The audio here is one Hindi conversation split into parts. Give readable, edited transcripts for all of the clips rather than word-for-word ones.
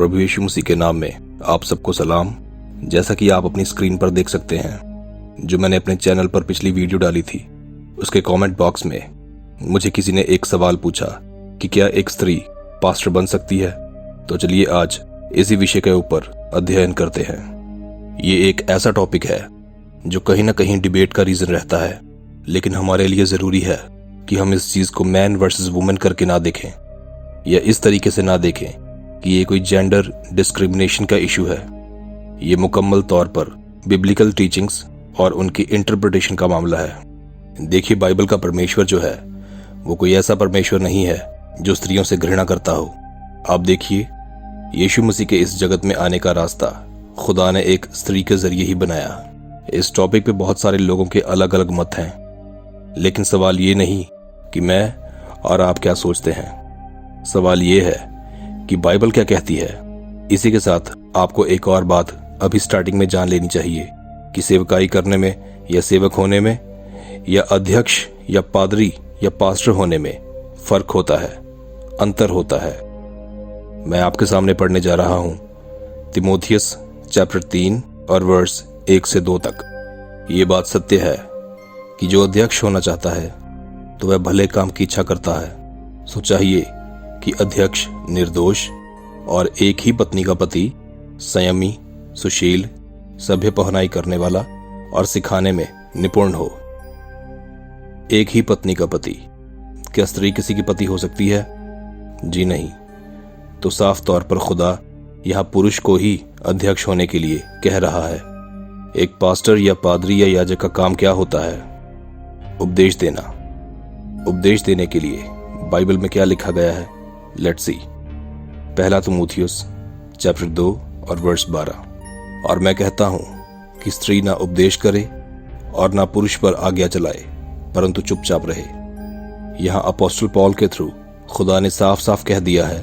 प्रभु यीशु मसीह के नाम में आप सबको सलाम। जैसा कि आप अपनी स्क्रीन पर देख सकते हैं, जो मैंने अपने चैनल पर पिछली वीडियो डाली थी, उसके कमेंट बॉक्स में मुझे किसी ने एक सवाल पूछा कि क्या एक स्त्री पास्टर बन सकती है। तो चलिए आज इसी विषय के ऊपर अध्ययन करते हैं। ये एक ऐसा टॉपिक है जो कहीं ना कहीं डिबेट का रीजन रहता है, लेकिन हमारे लिए जरूरी है कि हम इस चीज को मैन वर्सेस वुमेन करके ना देखें, या इस तरीके से ना देखें कि ये कोई जेंडर डिस्क्रिमिनेशन का इशू है। ये मुकम्मल तौर पर बिब्लिकल टीचिंग्स और उनकी इंटरप्रिटेशन का मामला है। देखिए, बाइबल का परमेश्वर जो है वो कोई ऐसा परमेश्वर नहीं है जो स्त्रियों से घृणा करता हो। आप देखिए, यीशु मसीह के इस जगत में आने का रास्ता खुदा ने एक स्त्री के जरिए ही बनाया। इस टॉपिक पे बहुत सारे लोगों के अलग अलग मत हैं, लेकिन सवाल ये नहीं कि मैं और आप क्या सोचते हैं। सवाल ये है कि बाइबल क्या कहती है। इसी के साथ आपको एक और बात अभी स्टार्टिंग में जान लेनी चाहिए कि सेवकाई करने में या सेवक होने में या अध्यक्ष या पादरी या पास्टर होने में फर्क होता है, अंतर होता है। मैं आपके सामने पढ़ने जा रहा हूं तीमुथियुस चैप्टर 3 और वर्स 1 से 2 तक। ये बात सत्य है कि जो अध्यक्ष होना चाहता है तो वह भले काम की इच्छा करता है। सो चाहिए कि अध्यक्ष निर्दोष और एक ही पत्नी का पति, संयमी, सुशील, सभ्य पहनाई करने वाला और सिखाने में निपुण हो। एक ही पत्नी का पति, क्या स्त्री किसी की पति हो सकती है? जी नहीं। तो साफ तौर पर खुदा यहां पुरुष को ही अध्यक्ष होने के लिए कह रहा है। एक पास्टर या पादरी या याजक का काम क्या होता है? उपदेश देना। उपदेश देने के लिए बाइबल में क्या लिखा गया है? Let's see. पहला तीमुथियुस चैप्टर 2 और वर्स 12। और मैं कहता हूं कि स्त्री ना उपदेश करे और ना पुरुष पर आज्ञा चलाए, परंतु चुपचाप रहे। यहां अपोस्टल पॉल के थ्रू खुदा ने साफ साफ कह दिया है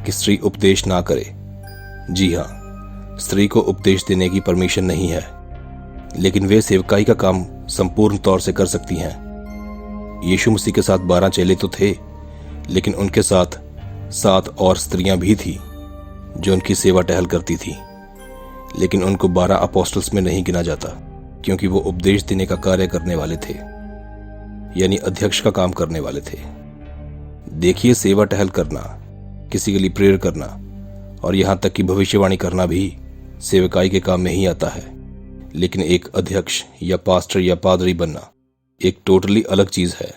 कि स्त्री उपदेश ना करे। जी हां, स्त्री को उपदेश देने की परमिशन नहीं है, लेकिन वे सेवकाई का काम संपूर्ण तौर से कर सकती हैं। यीशु मसीह के साथ 12 चेले तो थे, लेकिन उनके साथ 7 और स्त्रियां भी थी जो उनकी सेवा टहल करती थी, लेकिन उनको 12 अपोस्टल्स में नहीं गिना जाता, क्योंकि वो उपदेश देने का कार्य करने वाले थे, यानी अध्यक्ष का काम करने वाले थे। देखिए, सेवा टहल करना, किसी के लिए प्रेयर करना और यहां तक कि भविष्यवाणी करना भी सेवकाई के काम में ही आता है, लेकिन एक अध्यक्ष या पास्टर या पादरी बनना एक टोटली अलग चीज है।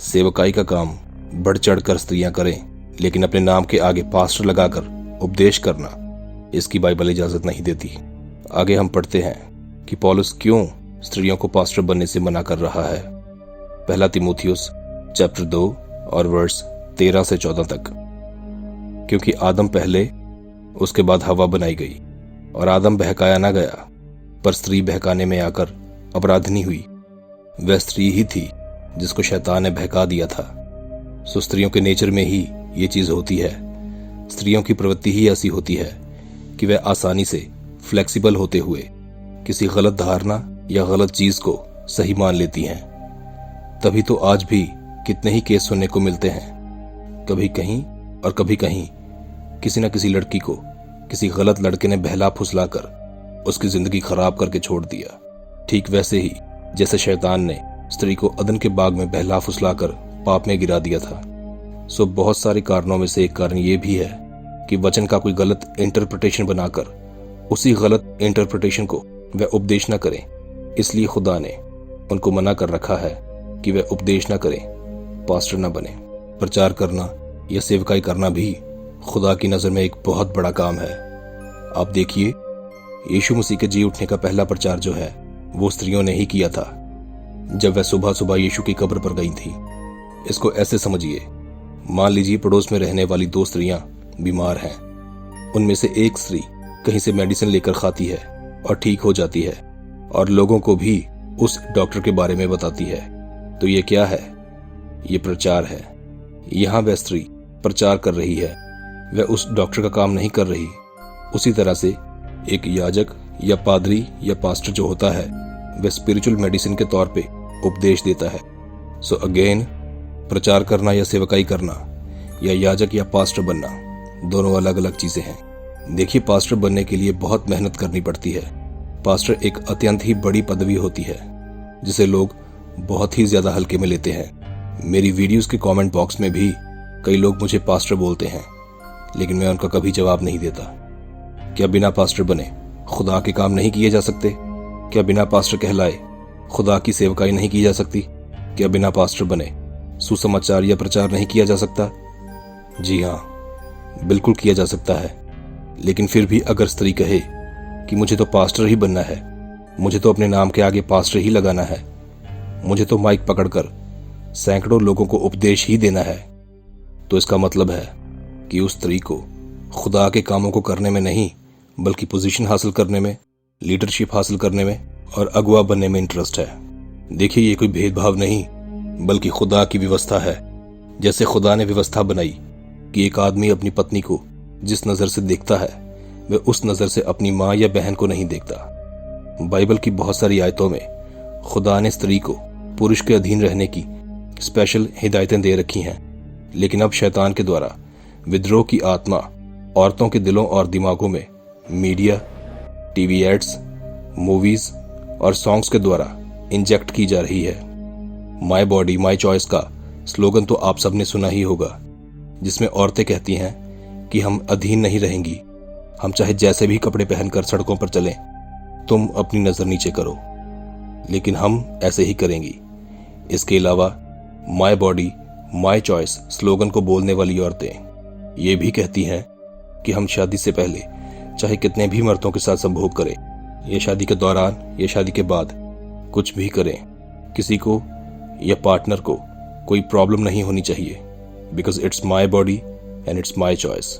सेवकाई का काम बढ़ चढ़ कर स्त्रियां करें, लेकिन अपने नाम के आगे पास्टर लगाकर उपदेश करना, इसकी बाइबल इजाजत नहीं देती। आगे हम पढ़ते हैं कि पौलुस क्यों स्त्रियों को पास्टर बनने से मना कर रहा है। पहला तीमुथियुस चैप्टर 2 और वर्स 13 से 14 तक। क्योंकि आदम पहले, उसके बाद हवा बनाई गई, और आदम बहकाया ना गया, पर स्त्री बहकाने में आकर अपराधिनी हुई। वह स्त्री ही थी जिसको शैतान ने बहका दिया था। सो स्त्रियों के नेचर में ही ये चीज होती है। स्त्रियों की प्रवृत्ति ही ऐसी होती है कि वह आसानी से फ्लेक्सिबल होते हुए किसी गलत धारणा या गलत चीज को सही मान लेती हैं। तभी तो आज भी कितने ही केस सुनने को मिलते हैं। कभी कहीं और कभी कहीं किसी न किसी लड़की को किसी गलत लड़के ने बहला फुसलाकर उसकी जिंदगी खराब करके छोड़ दिया। ठीक वैसे ही जैसे शैतान ने स्त्री को अदन के बाग में बहला फुसलाकर पाप में गिरा दिया था। सो बहुत सारे कारणों में से एक कारण ये भी है कि वचन का कोई गलत इंटरप्रिटेशन बनाकर उसी गलत इंटरप्रिटेशन को वह उपदेश न करें। इसलिए खुदा ने उनको मना कर रखा है कि वह उपदेश न करें, पास्टर न बने। प्रचार करना या सेवकाई करना भी खुदा की नजर में एक बहुत बड़ा काम है। आप देखिए, यीशु मसीह के जी उठने का पहला प्रचार जो है वो स्त्रियों ने ही किया था, जब वह सुबह सुबह यीशु की कब्र पर गई थी। इसको ऐसे समझिए, मान लीजिए पड़ोस में रहने वाली 2 स्त्रियां बीमार हैं। उनमें से एक स्त्री कहीं से मेडिसिन लेकर खाती है और ठीक हो जाती है, और लोगों को भी उस डॉक्टर के बारे में बताती है। तो ये क्या है? ये प्रचार है। यहां वह स्त्री प्रचार कर रही है, वह उस डॉक्टर का काम नहीं कर रही। उसी तरह से एक याजक या पादरी या पास्टर जो होता है, वह स्पिरिचुअल मेडिसिन के तौर पे उपदेश देता है। सो अगेन, प्रचार करना या सेवकाई करना या याजक या पास्टर बनना दोनों अलग अलग चीजें हैं। देखिए, पास्टर बनने के लिए बहुत मेहनत करनी पड़ती है। पास्टर एक अत्यंत ही बड़ी पदवी होती है जिसे लोग बहुत ही ज्यादा हल्के में लेते हैं। मेरी वीडियोस के कमेंट बॉक्स में भी कई लोग मुझे पास्टर बोलते हैं, लेकिन मैं उनका कभी जवाब नहीं देता। क्या बिना पास्टर बने खुदा के काम नहीं किए जा सकते? क्या बिना पास्टर कहलाए खुदा की सेवकाई नहीं की जा सकती? क्या बिना पास्टर बने सुसमाचार या प्रचार नहीं किया जा सकता? जी हाँ, बिल्कुल किया जा सकता है। लेकिन फिर भी अगर स्त्री कहे कि मुझे तो पास्टर ही बनना है, मुझे तो अपने नाम के आगे पास्टर ही लगाना है, मुझे तो माइक पकड़कर सैकड़ों लोगों को उपदेश ही देना है, तो इसका मतलब है कि उस स्त्री को खुदा के कामों को करने में नहीं, बल्कि पोजीशन हासिल करने में, लीडरशिप हासिल करने में और अगुआ बनने में इंटरेस्ट है। देखिए, ये कोई भेदभाव नहीं, बल्कि खुदा की व्यवस्था है। जैसे खुदा ने व्यवस्था बनाई कि एक आदमी अपनी पत्नी को जिस नज़र से देखता है, वह उस नज़र से अपनी माँ या बहन को नहीं देखता। बाइबल की बहुत सारी आयतों में खुदा ने स्त्री को पुरुष के अधीन रहने की स्पेशल हिदायतें दे रखी हैं, लेकिन अब शैतान के द्वारा विद्रोह की आत्मा औरतों के दिलों और दिमागों में मीडिया, टीवी एड्स, मूवीज और सॉन्ग्स के द्वारा इंजेक्ट की जा रही है। माई बॉडी माई चॉइस का स्लोगन तो आप सबने सुना ही होगा, जिसमें औरतें कहती हैं कि हम अधीन नहीं रहेंगी, हम चाहे जैसे भी कपड़े पहनकर सड़कों पर चलें, तुम अपनी नजर नीचे करो, लेकिन हम ऐसे ही करेंगी। इसके अलावा my body my choice slogan को बोलने वाली औरतें ये भी कहती हैं कि हम शादी से पहले चाहे कितने भी मर्दों के साथ संभोग करें, या शादी के दौरान या शादी के बाद कुछ भी करें, किसी को या पार्टनर को कोई प्रॉब्लम नहीं होनी चाहिए, because it's my body and it's my choice.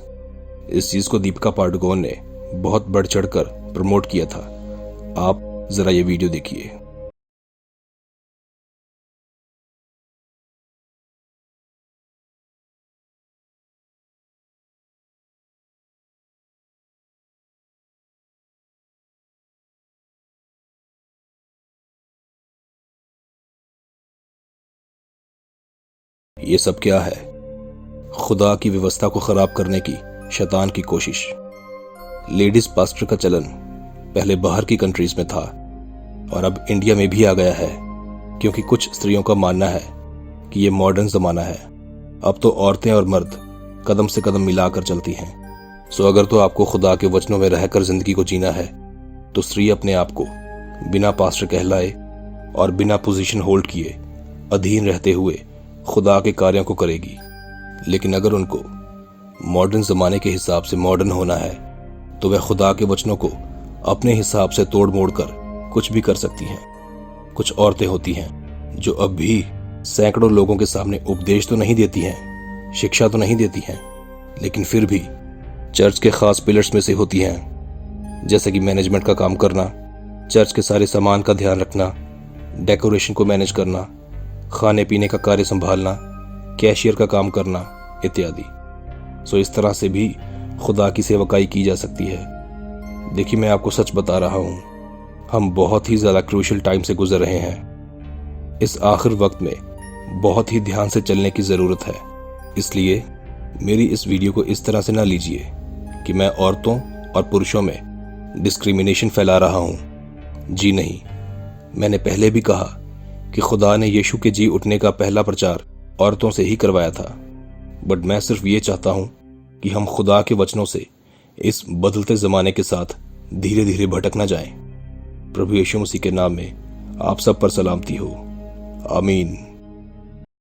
इस चीज को दीपिका पादुकोण ने बहुत बढ़ चढ़कर प्रमोट किया था। आप जरा ये वीडियो देखिए। ये सब क्या है? खुदा की व्यवस्था को खराब करने की शैतान की कोशिश। लेडीज पास्टर का चलन पहले बाहर की कंट्रीज में था और अब इंडिया में भी आ गया है, क्योंकि कुछ स्त्रियों का मानना है कि ये मॉडर्न जमाना है। अब तो औरतें और मर्द कदम से कदम मिलाकर चलती हैं। सो अगर तो आपको खुदा के वचनों में रहकर जिंदगी को जीना है, तो स्त्री अपने आप को बिना पास्टर कहलाए और बिना पोजीशन होल्ड किए अधीन रहते हुए खुदा के कार्यों को करेगी। लेकिन अगर उनको मॉडर्न जमाने के हिसाब से मॉडर्न होना है, तो वह खुदा के वचनों को अपने हिसाब से तोड़ मोड़ कर कुछ भी कर सकती हैं। कुछ औरतें होती हैं जो अब भी सैकड़ों लोगों के सामने उपदेश तो नहीं देती हैं, शिक्षा तो नहीं देती हैं, लेकिन फिर भी चर्च के खास पिलर्स में से होती हैं, जैसे कि मैनेजमेंट का काम करना, चर्च के सारे सामान का ध्यान रखना, डेकोरेशन को मैनेज करना, खाने पीने का कार्य संभालना, कैशियर का काम करना इत्यादि। सो इस तरह से भी खुदा की सेवकाई की जा सकती है। देखिए, मैं आपको सच बता रहा हूँ, हम बहुत ही ज़्यादा क्रूशियल टाइम से गुजर रहे हैं। इस आखिर वक्त में बहुत ही ध्यान से चलने की ज़रूरत है। इसलिए मेरी इस वीडियो को इस तरह से ना लीजिए कि मैं औरतों और पुरुषों में डिस्क्रिमिनेशन फैला रहा हूँ। जी नहीं, मैंने पहले भी कहा कि खुदा ने यीशु के जी उठने का पहला प्रचार औरतों से ही करवाया था, बट मैं सिर्फ ये चाहता हूं कि हम खुदा के वचनों से इस बदलते ज़माने के साथ धीरे धीरे भटक न जाएं। प्रभु यीशु मसीह के नाम में आप सब पर सलामती हो। आमीन।